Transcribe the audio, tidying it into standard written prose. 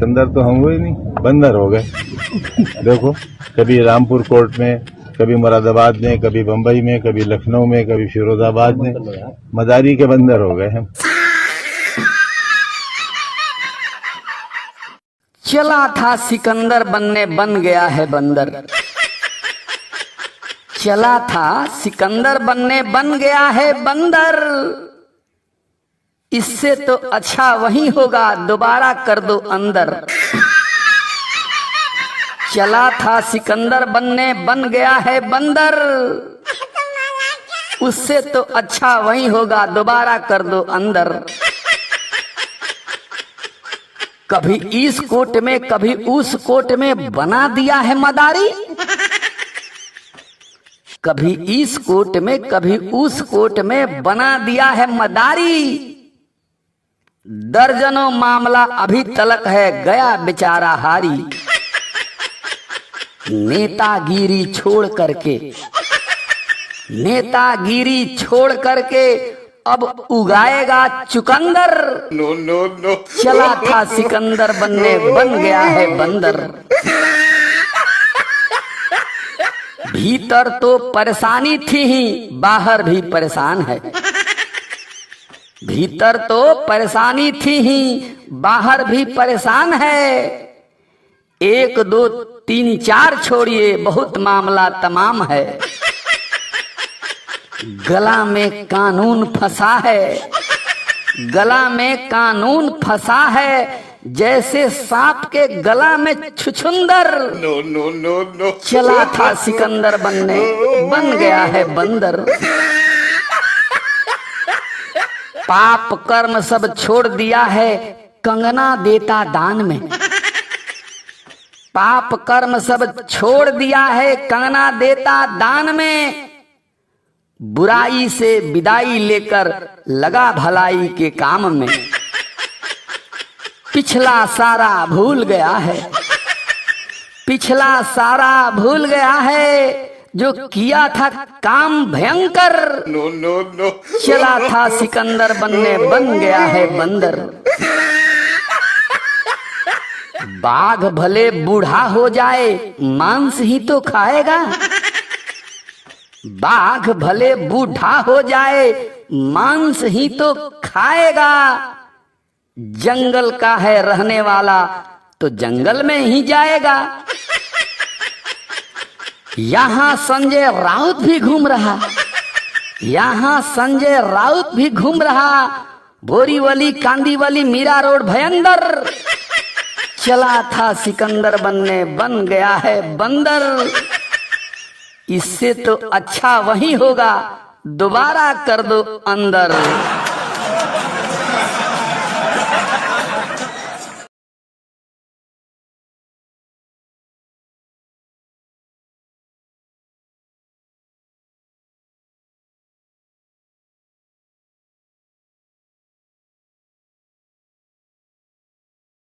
सिकंदर तो हम हुए नहीं, बंदर हो गए। देखो, कभी रामपुर कोर्ट में, कभी मुरादाबाद में, कभी बंबई में, कभी लखनऊ में, कभी फिरोजाबाद में, मदारी के बंदर हो गए हम। चला था सिकंदर बनने, बन गया है बंदर। चला था सिकंदर बनने, बन गया है बंदर। इससे तो अच्छा वही होगा, दोबारा कर दो अंदर। चला था सिकंदर बनने, बन गया है बंदर। उससे तो अच्छा वही होगा, दोबारा कर दो अंदर। कभी इस कोट में, कभी उस कोट में बना दिया है मदारी। कभी इस कोट में, कभी उस कोट में बना दिया है मदारी। दर्जनों मामला अभी तलक है, गया बेचारा हारी। नेतागिरी छोड़ करके, नेतागिरी छोड़ करके अब उगाएगा चुकंदर। No no no. चला था सिकंदर बनने, बन गया है बंदर। भीतर तो परेशानी थी ही, बाहर भी परेशान है। भीतर तो परेशानी थी ही, बाहर भी परेशान है। 1 2 3 4 छोड़िए, बहुत मामला तमाम है। गला में कानून फंसा है, गला में कानून फंसा है, जैसे सांप के गला में छुछुंदर। No no no no. चला था सिकंदर बनने, बन गया है बंदर। पाप कर्म सब छोड़ दिया है, कंगना देता दान में। पाप कर्म सब छोड़ दिया है, कंगना देता दान में। बुराई से विदाई लेकर लगा भलाई के काम में। पिछला सारा भूल गया है, पिछला सारा भूल गया है, जो किया था काम भयंकर। No no no. चला था सिकंदर बनने, बन गया है बंदर। बाघ भले बूढ़ा हो जाए, मांस ही तो खाएगा। बाघ भले बूढ़ा हो जाए, मांस ही तो खाएगा। जंगल का है रहने वाला, तो जंगल में ही जाएगा। यहां संजय राउत भी घूम रहा, यहां संजय राउत भी घूम रहा। बोरीवली, कांदीवली, मीरा रोड भयंदर। चला था सिकंदर बनने, बन गया है बंदर। इससे तो अच्छा वही होगा, दोबारा कर दो अंदर।